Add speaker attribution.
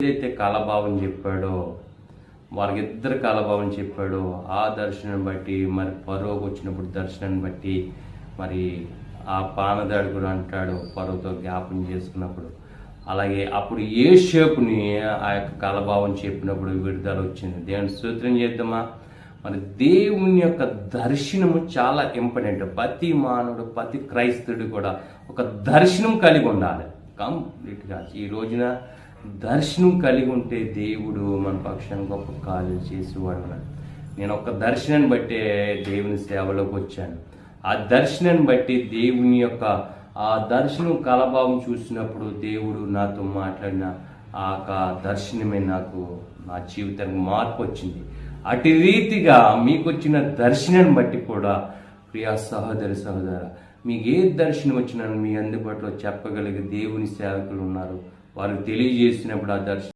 Speaker 1: ఏదైతే కలభావం చెప్పాడో వారికి ఇద్దరు కలభావం చెప్పాడో ఆ దర్శనం బట్టి మరి పరోకు వచ్చినప్పుడు దర్శనాన్ని బట్టి మరి ఆ పానదాడుకుడు అంటాడు పరువుతో జ్ఞాపం చేసుకున్నప్పుడు. అలాగే అప్పుడు యేషేపుని ఆ యొక్క కలభావం చెప్పినప్పుడు విడుదల వచ్చింది. దేవుని స్తోత్రం చేద్దామా. మరి దేవుని యొక్క దర్శనము చాలా ఇంపార్టెంట్. ప్రతి మానవుడు ప్రతి క్రైస్తవుడు కూడా ఒక దర్శనం కలిగి ఉండాలి కంప్లీట్గా. ఈ రోజున దర్శనం కలిగి ఉంటే దేవుడు మన పక్షాన్ని గొప్ప కార్యాలు చేసేవాడు. నేను ఒక దర్శనాన్ని బట్టే దేవుని సేవలోకి వచ్చాను. ఆ దర్శనాన్ని బట్టి దేవుని యొక్క ఆ దర్శనం కలభావం చూసినప్పుడు దేవుడు నాతో మాట్లాడిన ఆ దర్శనమే నాకు నా జీవితానికి మార్పు వచ్చింది. అటు రీతిగా మీకు వచ్చిన దర్శనాన్ని బట్టి కూడా ప్రియా సహోదరి సహోదర, మీకు ఏ దర్శనం వచ్చినా మీ అందుబాటులో చెప్పగలిగే దేవుని సేవకులు ఉన్నారు. వారు తెలియజేసినప్పుడు ఆ దర్శనం